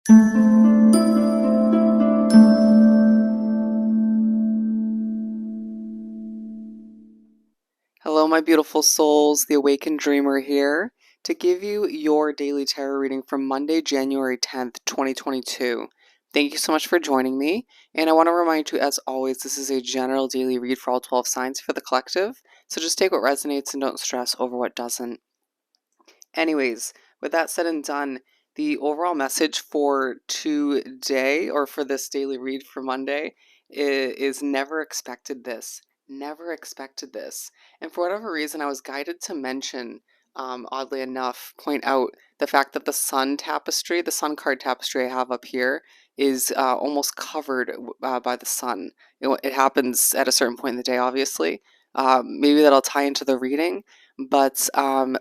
Hello, my beautiful souls. The Awakened Dreamer here to give you your daily tarot reading for Monday, January 10th, 2022. Thank you so much for joining me. And I want to remind you, as always, this is a general daily read for all 12 signs for the collective. So just take what resonates and don't stress over what doesn't. Anyways, with that said and done, the overall message for today, or for this daily read for Monday, is never expected this. Never expected this. And for whatever reason, I was guided to mention, oddly enough, point out the fact that the sun tapestry, the sun card tapestry I have up here, is almost covered by the sun. It happens at a certain point in the day, obviously. Maybe that'll tie into the reading, but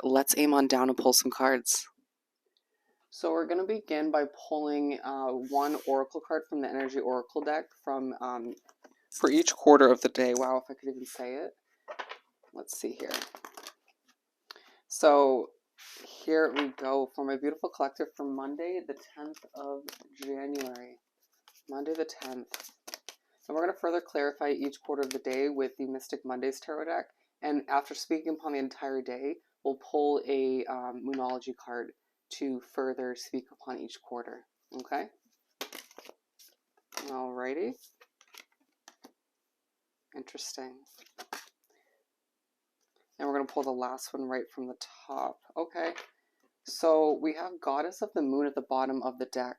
let's aim on down and pull some cards. So we're going to begin by pulling one oracle card from the energy oracle deck from for each quarter of the day. Wow, if I could even say it. Let's see here. So here we go for my beautiful collective for Monday, the 10th of January. Monday the 10th. And we're going to further clarify each quarter of the day with the Mystic Mondays Tarot deck. And after speaking upon the entire day, we'll pull a Moonology card to further speak upon each quarter. Okay? Alrighty. Interesting. And we're going to pull the last one right from the top. Okay. So we have Goddess of the Moon at the bottom of the deck.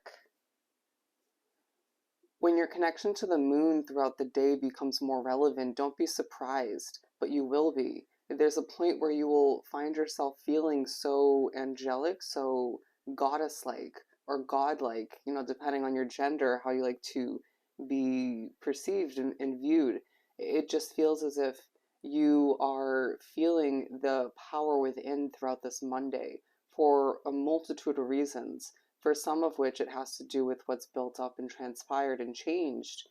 When your connection to the moon throughout the day becomes more relevant, don't be surprised, but you will be. There's a point where you will find yourself feeling so angelic, so goddess-like, or godlike, depending on your gender, how you like to be perceived and viewed. It just feels as if you are feeling the power within throughout this Monday for a multitude of reasons. For some of which it has to do with what's built up and transpired and changed,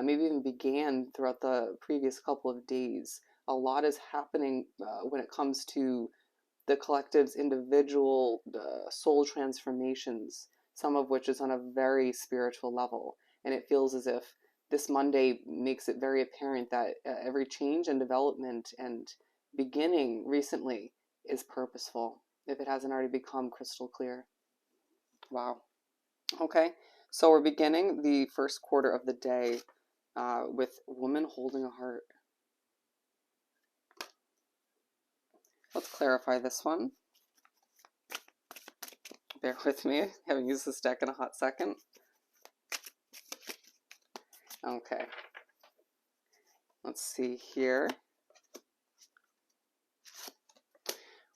maybe even began throughout the previous couple of days. A lot is happening when it comes to the collective's individual soul transformations, some of which is on a very spiritual level. And it feels as if this Monday makes it very apparent that every change and development and beginning recently is purposeful, if it hasn't already become crystal clear. Wow. Okay, so we're beginning the first quarter of the day with Woman Holding a Heart. Let's clarify this one. Bear with me, I haven't used this deck in a hot second. Okay. Let's see here.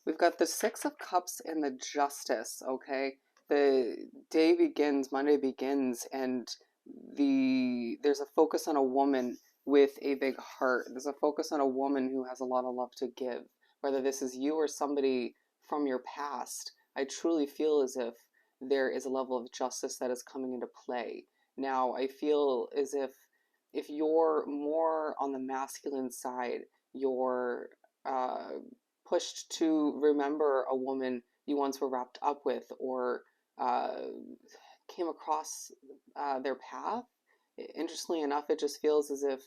We've got the Six of Cups and the Justice, okay? The day begins, Monday begins, and there's a focus on a woman with a big heart. There's a focus on a woman who has a lot of love to give. Whether this is you or somebody from your past, I truly feel as if there is a level of justice that is coming into play. Now, I feel as if you're more on the masculine side, you're pushed to remember a woman you once were wrapped up with, or came across their path. Interestingly enough, it just feels as if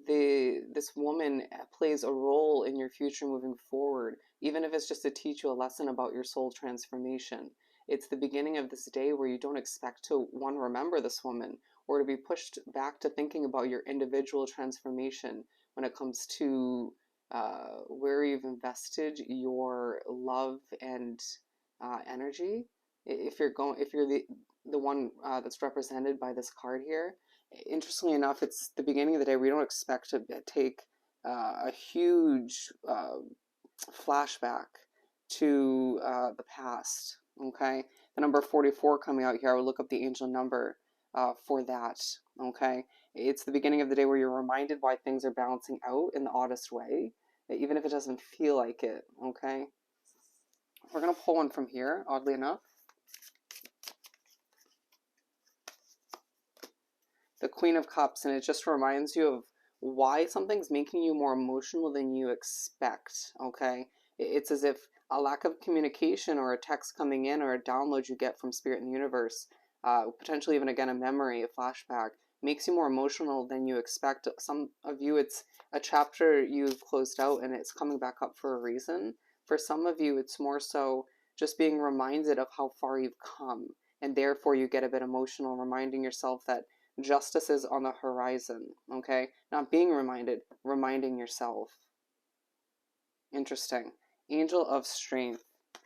this woman plays a role in your future moving forward, even if it's just to teach you a lesson about your soul transformation. It's the beginning of this day where you don't expect to, one, remember this woman, or to be pushed back to thinking about your individual transformation when it comes to where you've invested your love and energy. If you're the one that's represented by this card here, interestingly enough, it's the beginning of the day. We don't expect to take a huge flashback to the past. Okay, the number 44 coming out here. I would look up the angel number for that. Okay, it's the beginning of the day where you're reminded why things are balancing out in the oddest way, even if it doesn't feel like it. Okay, we're gonna pull one from here, oddly enough. The Queen of Cups, and it just reminds you of why something's making you more emotional than you expect. Okay, it's as if a lack of communication or a text coming in or a download you get from spirit and the universe potentially even again a memory, a flashback, makes you more emotional than you expect. Some of you, it's a chapter you've closed out and it's coming back up for a reason. For some of you, it's more so just being reminded of how far you've come, and therefore you get a bit emotional, reminding yourself that justice is on the horizon, okay? Not being reminded, reminding yourself. Interesting. Angel of strength,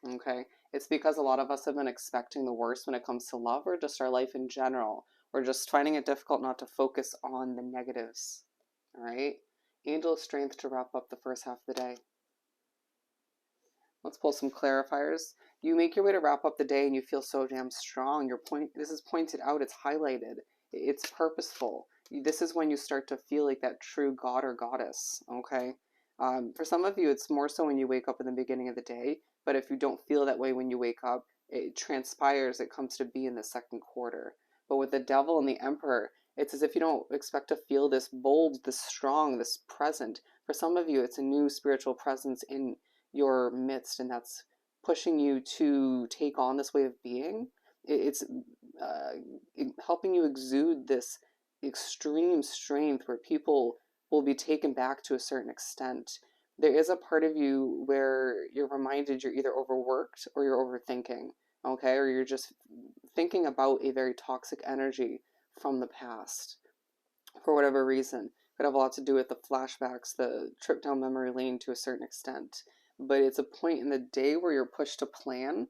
okay? It's because a lot of us have been expecting the worst when it comes to love or just our life in general. We're just finding it difficult not to focus on the negatives, all right? Angel of strength to wrap up the first half of the day. Let's pull some clarifiers. You make your way to wrap up the day and you feel so damn strong. This is pointed out, it's highlighted, it's purposeful. This is when you start to feel like that true god or goddess, okay? For some of you, it's more so when you wake up in the beginning of the day, but if you don't feel that way when you wake up, it transpires, it comes to be in the second quarter. But with the devil and the emperor, it's as if you don't expect to feel this bold, this strong, this present. For some of you, it's a new spiritual presence in your midst, and that's pushing you to take on this way of being. It's helping you exude this extreme strength where people will be taken back to a certain extent. There is a part of you where you're reminded you're either overworked or you're overthinking, okay? Or you're just thinking about a very toxic energy from the past for whatever reason. Could have a lot to do with the flashbacks, the trip down memory lane to a certain extent. But it's a point in the day where you're pushed to plan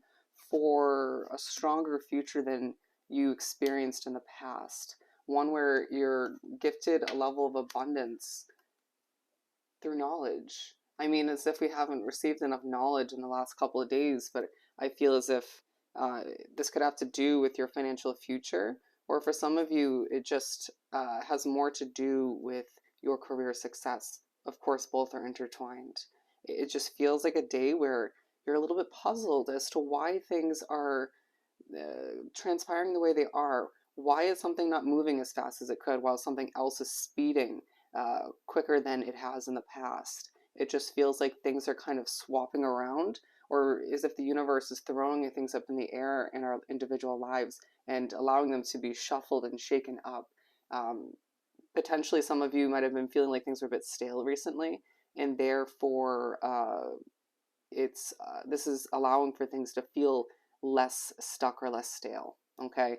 for a stronger future than you experienced in the past. One where you're gifted a level of abundance through knowledge. I mean, as if we haven't received enough knowledge in the last couple of days, but I feel as if this could have to do with your financial future, or for some of you, it just has more to do with your career success. Of course, both are intertwined. It just feels like a day where you're a little bit puzzled as to why things are transpiring the way they are. Why is something not moving as fast as it could while something else is speeding quicker than it has in the past? It just feels like things are kind of swapping around, or as if the universe is throwing things up in the air in our individual lives and allowing them to be shuffled and shaken up. Um, Potentially, some of you might have been feeling like things were a bit stale recently, and therefore, it's this is allowing for things to feel less stuck or less stale. Okay,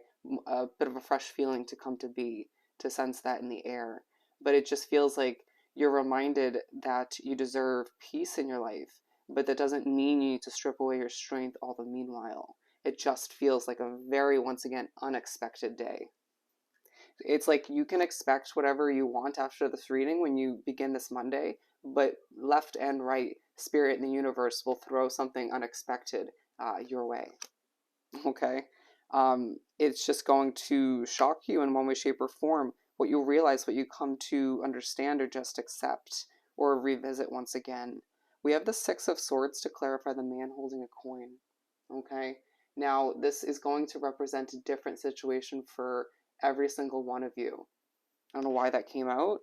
a bit of a fresh feeling to come to be, to sense that in the air. But it just feels like you're reminded that you deserve peace in your life, but that doesn't mean you need to strip away your strength all the meanwhile. It just feels like a very, once again, unexpected day. It's like you can expect whatever you want after this reading when you begin this Monday, but left and right, spirit in the universe will throw something unexpected your way. Okay? It's just going to shock you in one way, shape, or form. What you realize, what you come to understand or just accept or revisit once again. We have the Six of Swords to clarify the man holding a coin. Okay? Now, this is going to represent a different situation for every single one of you. I don't know why that came out.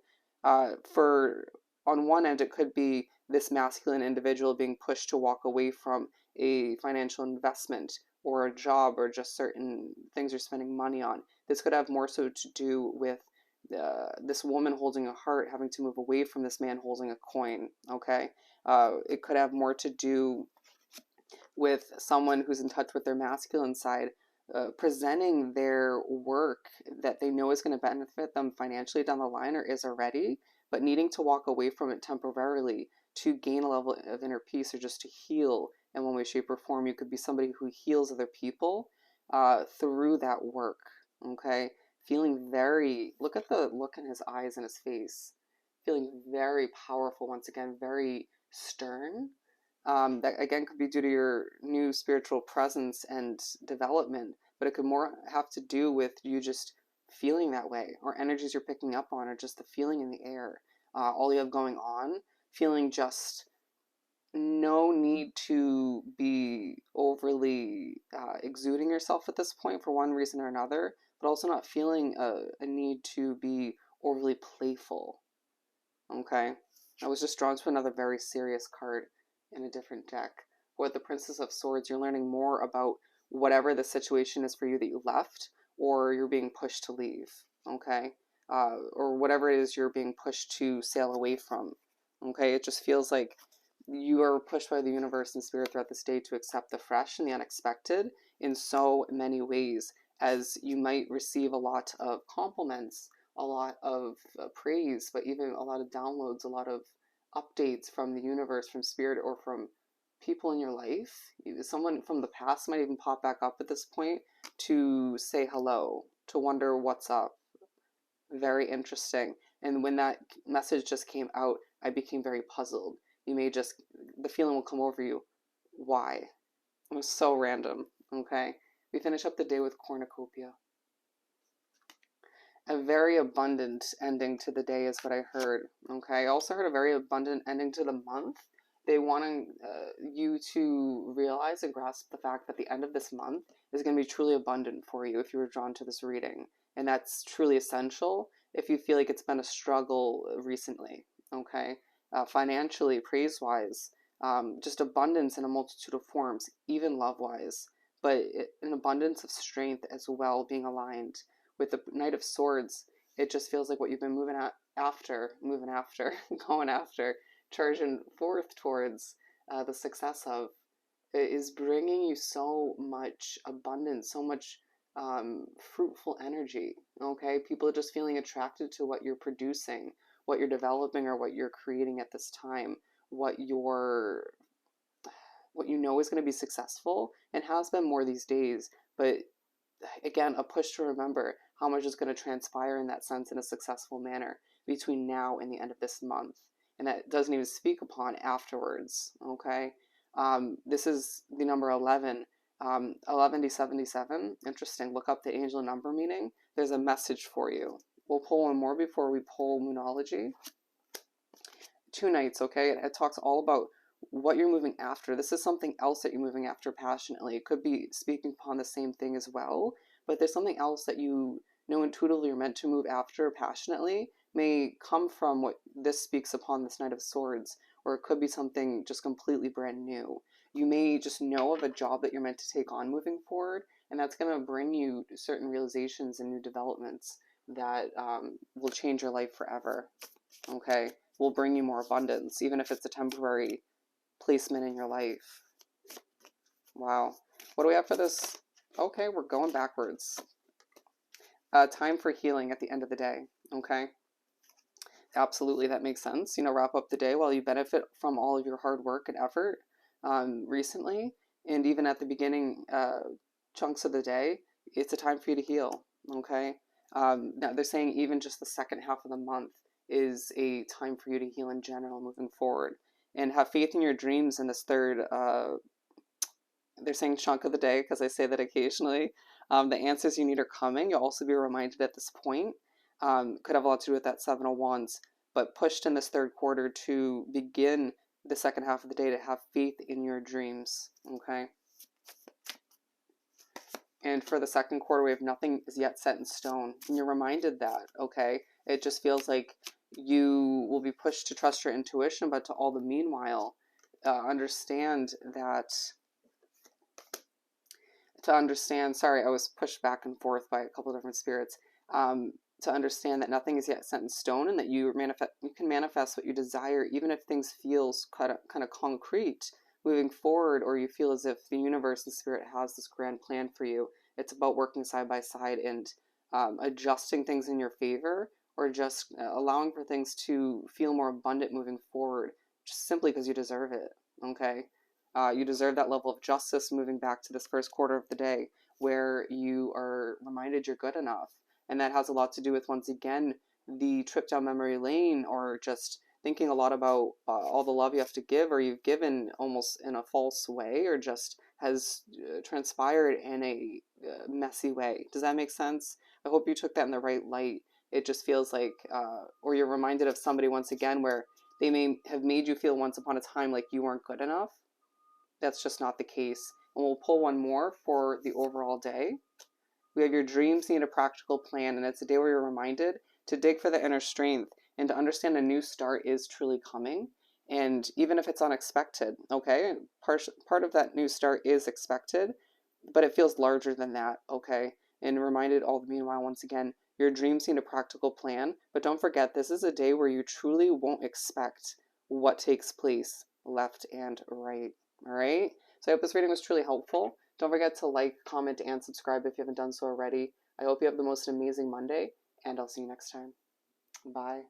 For on one end, it could be this masculine individual being pushed to walk away from a financial investment or a job or just certain things you're spending money on. This could have more so to do with this woman holding a heart having to move away from this man holding a coin. Okay, it could have more to do with someone who's in touch with their masculine side, presenting their work that they know is going to benefit them financially down the line or is already, but needing to walk away from it temporarily to gain a level of inner peace or just to heal in one way, shape, or form. You could be somebody who heals other people through that work, okay? Feeling very, look at the look in his eyes and his face, feeling very powerful once again, very stern. That again could be due to your new spiritual presence and development, but it could more have to do with you just feeling that way, or energies you're picking up on, or just the feeling in the air. All you have going on, feeling just no need to be overly exuding yourself at this point for one reason or another, but also not feeling a need to be overly playful. Okay, I was just drawn to another very serious card in a different deck. With the Princess of Swords, you're learning more about whatever the situation is for you that you left, or you're being pushed to leave, okay? Or whatever it is you're being pushed to sail away from, okay? It just feels like you are pushed by the universe and spirit throughout this day to accept the fresh and the unexpected in so many ways, as you might receive a lot of compliments, a lot of praise, but even a lot of downloads, a lot of updates from the universe, from spirit, or from people in your life. Someone from the past might even pop back up at this point to say hello, to wonder what's up. Very interesting. And when that message just came out, I became very puzzled. You may just, the feeling will come over you. Why? It was so random. Okay. We finish up the day with cornucopia. A very abundant ending to the day is what I heard. Okay. I also heard a very abundant ending to the month. They want you to realize and grasp the fact that the end of this month is going to be truly abundant for you if you were drawn to this reading. And that's truly essential if you feel like it's been a struggle recently. Okay. Financially, praise wise, just abundance in a multitude of forms, even love wise, but an abundance of strength as well being aligned with the Knight of Swords. It just feels like what you've been moving after, going after, charging forth towards the success of, is bringing you so much abundance, so much fruitful energy. Okay, people are just feeling attracted to what you're producing, what you're developing, or what you're creating at this time, what you know is going to be successful and has been more these days. But again, a push to remember how much is going to transpire in that sense in a successful manner between now and the end of this month. And that doesn't even speak upon afterwards, okay? This is the number 11. 11D77, interesting. Look up the angel number meaning. There's a message for you. We'll pull one more before we pull Moonology. 2 nights, okay? It talks all about what you're moving after. This is something else that you're moving after passionately. It could be speaking upon the same thing as well, but there's something else that you know intuitively you're meant to move after passionately, may come from what this speaks upon, this Knight of Swords, or it could be something just completely brand new. You may just know of a job that you're meant to take on moving forward, and that's going to bring you certain realizations and new developments that will change your life forever, okay? Will bring you more abundance, even if it's a temporary placement in your life. Wow. What do we have for this? Okay, we're going backwards. Time for healing at the end of the day. Okay. Absolutely, that makes sense. You know, wrap up the day while you benefit from all of your hard work and effort recently, and even at the beginning chunks of the day, it's a time for you to heal. Okay. Now they're saying even just the second half of the month is a time for you to heal in general moving forward. And have faith in your dreams in this third, they're saying chunk of the day, because I say that occasionally. The answers you need are coming. You'll also be reminded at this point. Could have a lot to do with that 7 of Wands, but pushed in this third quarter to begin the second half of the day to have faith in your dreams, okay? And for the second quarter, we have nothing is yet set in stone. And you're reminded that, okay? It just feels like you will be pushed to trust your intuition, but to all the meanwhile, understand that, sorry, I was pushed back and forth by a couple of different spirits, to understand that nothing is yet set in stone, and that you can manifest what you desire, even if things feels kind of concrete moving forward, or you feel as if the universe and spirit has this grand plan for you. It's about working side by side and adjusting things in your favor, or just allowing for things to feel more abundant moving forward, just simply because you deserve it, okay? You deserve that level of justice moving back to this first quarter of the day, where you are reminded you're good enough. And that has a lot to do with, once again, the trip down memory lane, or just thinking a lot about all the love you have to give, or you've given almost in a false way, or just has transpired in a messy way. Does that make sense? I hope you took that in the right light. It just feels like, or you're reminded of somebody once again where they may have made you feel once upon a time like you weren't good enough. That's just not the case. And we'll pull one more for the overall day. We have your dreams need a practical plan, and it's a day where you're reminded to dig for the inner strength and to understand a new start is truly coming. And even if it's unexpected, okay, part of that new start is expected, but it feels larger than that, okay? and reminded all the meanwhile once again, your dreams need a practical plan, but don't forget this is a day where you truly won't expect what takes place left and right. All right? So I hope this reading was truly helpful. Don't forget to like, comment, and subscribe if you haven't done so already. I hope you have the most amazing Monday, and I'll see you next time. Bye.